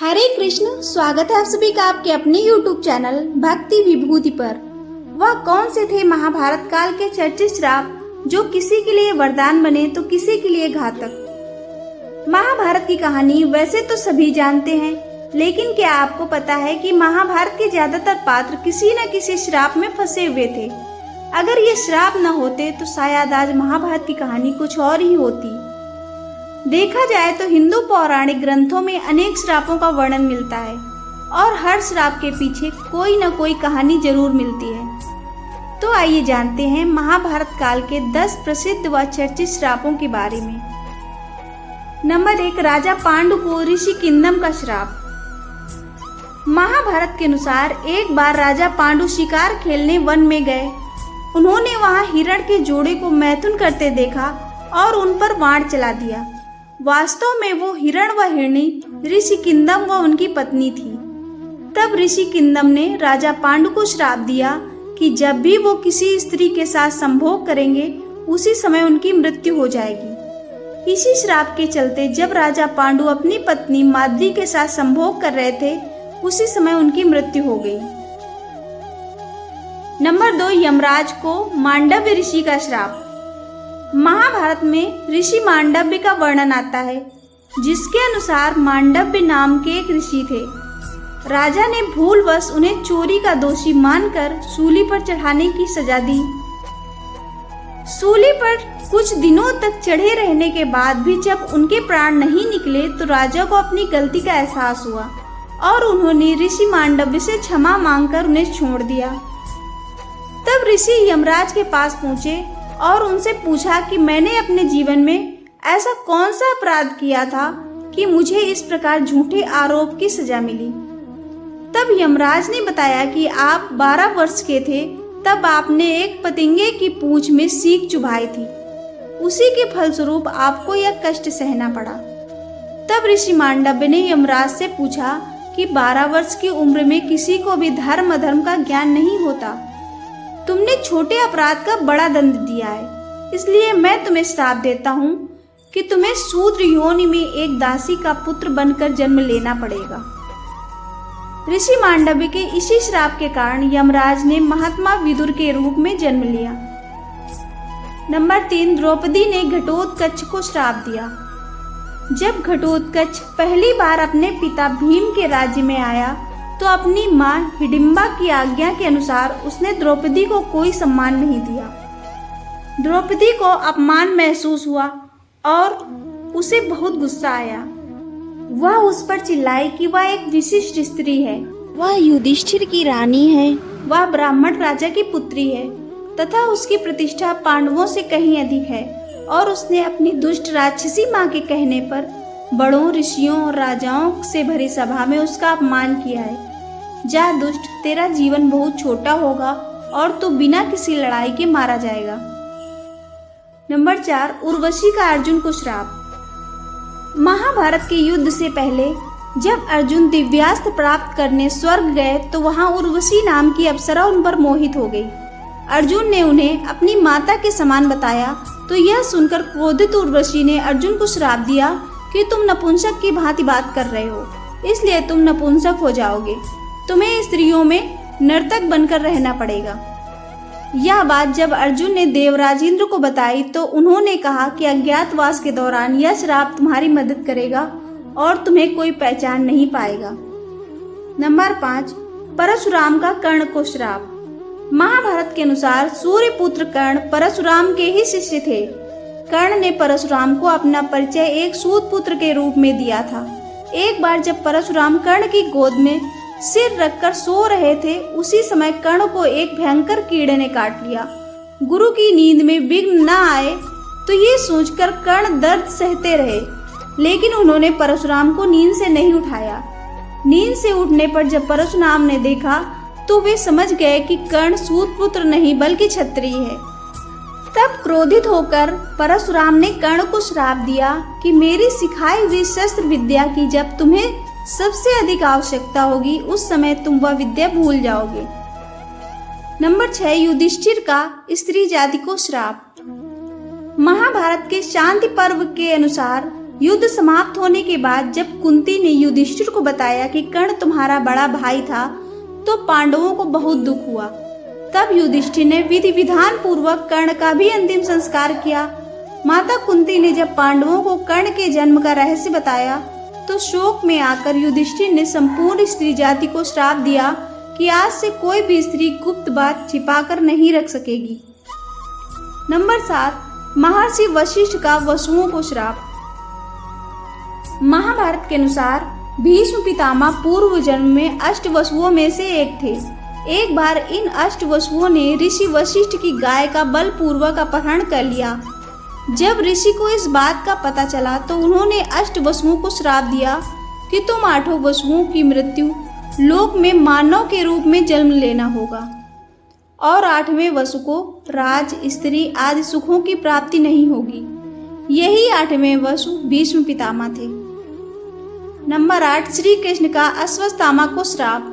हरे कृष्ण। स्वागत है आप सभी का आपके अपने YouTube चैनल भक्ति विभूति पर। वह कौन से थे महाभारत काल के चर्चित श्राप जो किसी के लिए वरदान बने तो किसी के लिए घातक। महाभारत की कहानी वैसे तो सभी जानते हैं, लेकिन क्या आपको पता है कि महाभारत के ज्यादातर पात्र किसी न किसी श्राप में फंसे हुए थे। अगर ये श्राप न होते तो शायद आज महाभारत की कहानी कुछ और ही होती। देखा जाए तो हिंदू पौराणिक ग्रंथों में अनेक श्रापों का वर्णन मिलता है और हर श्राप के पीछे कोई न कोई कहानी जरूर मिलती है। तो आइए जानते हैं महाभारत काल के 10 प्रसिद्ध व चर्चित श्रापों के बारे में। नंबर 1, राजा पांडु को ऋषि किंदम का श्राप। महाभारत के अनुसार एक बार राजा पांडु शिकार खेलने वन में गए। उन्होंने वहां हिरण के जोड़े को मैथुन करते देखा और उन पर वाण चला दिया। वास्तव में वो हिरण व हिरणी ऋषि किंदम व उनकी पत्नी थी। तब ऋषि किंदम ने राजा पांडु को श्राप दिया कि जब भी वो किसी स्त्री के साथ संभोग करेंगे उसी समय उनकी मृत्यु हो जाएगी। इसी श्राप के चलते जब राजा पांडु अपनी पत्नी माद्री के साथ संभोग कर रहे थे उसी समय उनकी मृत्यु हो गई। नंबर 2, यमराज को मांडव्य ऋषि का श्राप। महाभारत में ऋषि मांडव्य का वर्णन आता है, जिसके अनुसार मांडव्य नाम के एक ऋषि थे। राजा ने भूलवश उन्हें चोरी का दोषी मानकर सूली पर चढ़ाने की सजा दी। सूली पर कुछ दिनों तक चढ़े रहने के बाद भी जब उनके प्राण नहीं निकले तो राजा को अपनी गलती का एहसास हुआ और उन्होंने ऋषि मांडव्य से क्षमा मांगकर उन्हें छोड़ दिया। तब ऋषि यमराज के पास पहुंचे और उनसे पूछा कि मैंने अपने जीवन में ऐसा कौन सा अपराध किया था कि मुझे इस प्रकार झूठे आरोप की सजा मिली। तब यमराज ने बताया कि आप 12 वर्ष के थे तब आपने एक पतंगे की पूंछ में सीख चुभाई थी, उसी के फलस्वरूप आपको यह कष्ट सहना पड़ा। तब ऋषि मांडव्य ने यमराज से पूछा कि 12 वर्ष की उम्र में किसी को भी धर्म अधर्म का ज्ञान नहीं होता। तुमने छोटे अपराध का बड़ा दंड दिया है, इसलिए मैं तुम्हें श्राप देता हूँ कि तुम्हें शूद्र योनि में एक दासी का पुत्र बनकर जन्म लेना पड़ेगा। ऋषि मांडव्य के इसी श्राप के कारण यमराज ने महात्मा विदुर के रूप में जन्म लिया। नंबर 3, द्रौपदी ने घटोत्कच को श्राप दिया। जब घटोत्कच पहली बार अपने पिता भीम के राज्य में आया तो अपनी मां हिडिंबा की आज्ञा के अनुसार उसने द्रौपदी को कोई सम्मान नहीं दिया। द्रौपदी को अपमान महसूस हुआ और उसे बहुत गुस्सा आया। वह उस पर चिल्लाई कि वह एक विशिष्ट स्त्री है, वह युधिष्ठिर की रानी है, वह ब्राह्मण राजा की पुत्री है तथा उसकी प्रतिष्ठा पांडवों से कहीं अधिक है। और उसने अपनी दुष्ट राक्षसी मां के कहने पर बड़ों ऋषियों और राजाओं से भरी सभा में उसका अपमान किया है। जा दुष्ट, तेरा जीवन बहुत छोटा होगा और तू बिना किसी लड़ाई के मारा जाएगा। नंबर 4, उर्वशी का अर्जुन को श्राप। महाभारत के युद्ध से पहले जब अर्जुन दिव्यास्त्र प्राप्त करने स्वर्ग गए तो वहां उर्वशी नाम की अप्सरा उन पर मोहित हो गई। अर्जुन ने उन्हें अपनी माता के समान बताया तो यह सुनकर क्रोधित उर्वशी ने अर्जुन को श्राप दिया कि तुम नपुंसक की भांति बात कर रहे हो, इसलिए तुम नपुंसक हो जाओगे। तुम्हें स्त्रियों में नर्तक बनकर रहना पड़ेगा। यह बात जब अर्जुन ने देवराज इंद्र को बताई तो उन्होंने कहा कि अज्ञातवास के दौरान यह श्राप तुम्हारी मदद करेगा और तुम्हें कोई पहचान नहीं पाएगा। नंबर 5, परशुराम का कर्ण को श्राप। महाभारत के अनुसार सूर्यपुत्र कर्ण परशुराम के ही शिष्य थे। कर्ण ने परशुराम को अपना परिचय एक सूत पुत्र के रूप में दिया था। एक बार जब परशुराम कर्ण की गोद में सिर रखकर सो रहे थे उसी समय कर्ण को एक भयंकर कीड़े ने काट लिया। गुरु की नींद में विघ्न न आए तो ये सोचकर कर्ण दर्द सहते रहे, लेकिन उन्होंने परशुराम को नींद से नहीं उठाया। नींद से उठने पर जब परशुराम ने देखा तो वे समझ गए कि कर्ण सूत पुत्र नहीं बल्कि क्षत्रिय है। तब क्रोधित होकर परशुराम ने कर्ण को श्राप दिया कि मेरी सिखाई हुई शस्त्र विद्या की जब तुम्हें सबसे अधिक आवश्यकता होगी उस समय तुम वह विद्या भूल जाओगे। नंबर 6, युधिष्ठिर का स्त्री जाति को श्राप। महाभारत के शांति पर्व के अनुसार युद्ध समाप्त होने के बाद जब कुंती ने युधिष्ठिर को बताया कि कर्ण तुम्हारा बड़ा भाई था, तो पांडवों को बहुत दुख हुआ। तब युधिष्ठिर ने विधि विधान पूर्वक कर्ण का भी अंतिम संस्कार किया। माता कुंती ने जब पांडवों को कर्ण के जन्म का रहस्य बताया, तो शोक में आकर युधिष्ठिर ने संपूर्ण स्त्री जाति को श्राप दिया कि आज से कोई भी स्त्री गुप्त बात छिपाकर नहीं रख सकेगी। नंबर 7, महर्षि वशिष्ठ का वसुओं को श्राप। महाभारत के अनुसार भीष्म पितामह पूर्व जन्म में अष्टवसुओं में से एक थे। एक बार इन अष्टवसुओं ने ऋषि वशिष्ठ की गाय का बलपूर्वक अपहरण कर लिया। जब ऋषि को इस बात का पता चला तो उन्होंने अष्टवसुओं को श्राप दिया कि तुम 8 वसुओं की मृत्यु लोक में मानव के रूप में जन्म लेना होगा और 8वें वसु को राज, स्त्री आदि सुखों की प्राप्ति नहीं होगी। यही 8वें वसु भीष्म पितामह थे। नंबर 8, श्री कृष्ण का अश्वत्थामा को श्राप।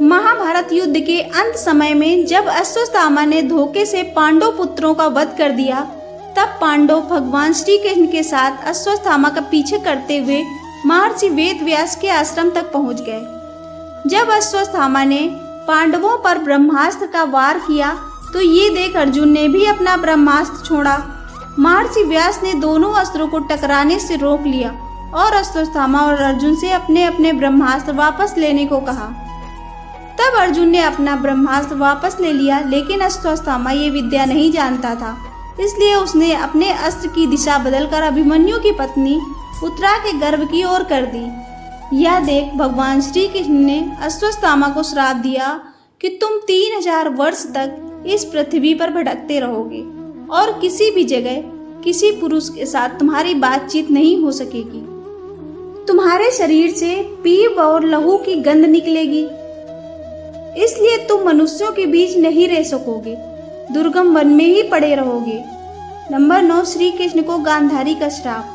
महाभारत युद्ध के अंत समय में जब अश्वत्थामा ने धोखे से पांडव पुत्रों का वध कर दिया, तब पांडव भगवान श्री कृष्ण के साथ अश्वत्थामा का पीछे करते हुए महर्षि वेदव्यास के आश्रम तक पहुंच गए। जब अश्वत्थामा ने पांडवों पर ब्रह्मास्त्र का वार किया, तो ये देख अर्जुन ने भी अपना ब्रह्मास्त्र छोड़ा। महर्षि व्यास ने दोनों अस्त्रों को टकराने से रोक लिया और अश्वत्थामा और अर्जुन से अपने अपने ब्रह्मास्त्र वापस लेने को कहा। तब अर्जुन ने अपना ब्रह्मास्त्र वापस ले लिया, लेकिन अश्वत्थामा ये विद्या नहीं जानता था, इसलिए उसने अपने अस्त्र की दिशा बदलकर अभिमन्यु की पत्नी उत्तरा के गर्भ की ओर कर दी। यह देख भगवान श्री कृष्ण ने अश्वत्थामा को श्राप दिया कि तुम 3000 वर्ष तक इस पृथ्वी पर भटकते रहोगे और किसी भी जगह किसी पुरुष के साथ तुम्हारी बातचीत नहीं हो सकेगी। तुम्हारे शरीर से पीप और लहू की गंध निकलेगी, इसलिए तुम मनुष्यों के बीच नहीं रह सकोगे, दुर्गम वन में ही पड़े रहोगे। नंबर 9, श्री कृष्ण को गांधारी का श्राप।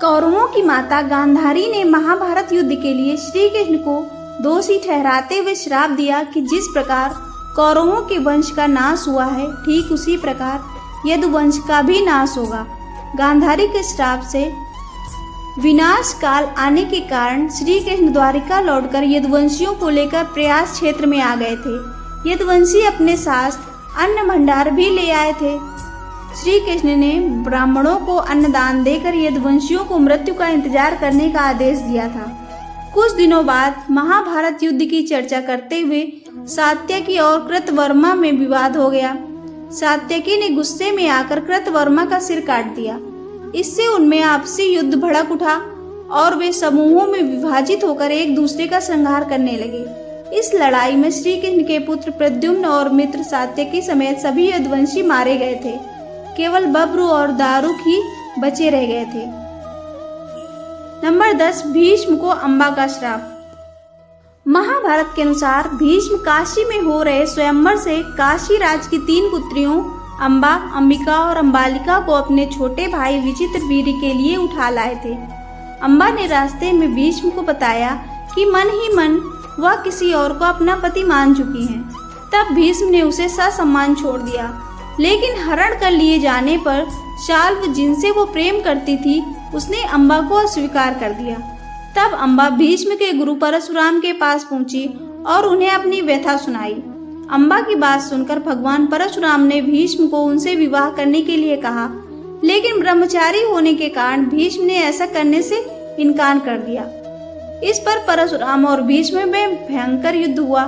कौरवों की माता गांधारी ने महाभारत युद्ध के लिए श्री कृष्ण को दोषी ठहराते हुए श्राप दिया कि जिस प्रकार कौरवों के वंश का नाश हुआ है, ठीक उसी प्रकार यदुवंश का भी नाश होगा। गांधारी के श्राप से विनाश काल आने के कारण श्री कृष्ण द्वारिका लौटकर यदुवंशियों को लेकर प्रयास क्षेत्र में आ गए थे। यदुवंशी अपने साथ अन्न भंडार भी ले आए थे। श्री कृष्ण ने ब्राह्मणों को अन्नदान देकर यदुवंशियों को मृत्यु का इंतजार करने का आदेश दिया था। कुछ दिनों बाद महाभारत युद्ध की चर्चा करते हुए सात्यकी और कृतवर्मा में विवाद हो गया। सात्यकी ने गुस्से में आकर कृतवर्मा का सिर काट दिया। इससे उनमें आपसी युद्ध भड़क उठा और वे समूहों में विभाजित होकर एक दूसरे का संहार करने लगे। इस लड़ाई में श्री कृष्ण के पुत्र प्रद्युम्न और मित्र सात्यकी समेत सभी यदुवंशी मारे गए थे। केवल बब्रू और दारुक ही बचे रह गए थे। नंबर 10, भीष्म को अम्बा का श्राप। महाभारत के अनुसार भीष्म काशी में हो रहे स्वयंवर से काशी राज की 3 पुत्रियों अम्बा, अंबिका और अंबालिका को अपने छोटे भाई विचित्रवीर्य के लिए उठा लाए थे। अम्बा ने रास्ते में भीष्म को बताया कि मन ही मन वह किसी और को अपना पति मान चुकी हैं। तब भीष्म ने उसे ससम्मान छोड़ दिया, लेकिन हरण कर लिए जाने पर शाल्व जिनसे वो प्रेम करती थी उसने अम्बा को अस्वीकार कर दिया। तब अम्बा भीष्म के गुरु परशुराम के पास पहुंची और उन्हें अपनी व्यथा सुनाई। अम्बा की बात सुनकर भगवान परशुराम ने भीष्म को उनसे विवाह करने के लिए कहा, लेकिन ब्रह्मचारी होने के कारण भीष्म ने ऐसा करने से इनकार कर दिया। इस पर परशुराम और भीष्म में भयंकर युद्ध हुआ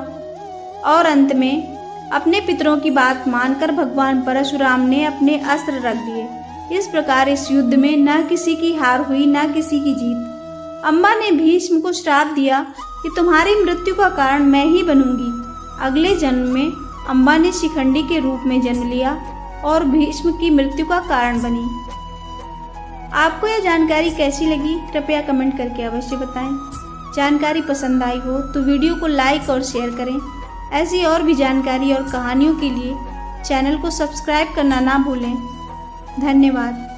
और अंत में अपने पितरों की बात मानकर भगवान परशुराम ने अपने अस्त्र रख दिए। इस प्रकार इस युद्ध में न किसी की हार हुई न किसी की जीत। अम्बा ने भीष्म को श्राप दिया कि तुम्हारी मृत्यु का कारण मैं ही बनूंगी। अगले जन्म में अम्बा ने शिखंडी के रूप में जन्म लिया और भीष्म की मृत्यु का कारण बनी। आपको यह जानकारी कैसी लगी कृपया कमेंट करके अवश्य बताएं। जानकारी पसंद आई हो तो वीडियो को लाइक और शेयर करें। ऐसी और भी जानकारी और कहानियों के लिए चैनल को सब्सक्राइब करना ना भूलें। धन्यवाद।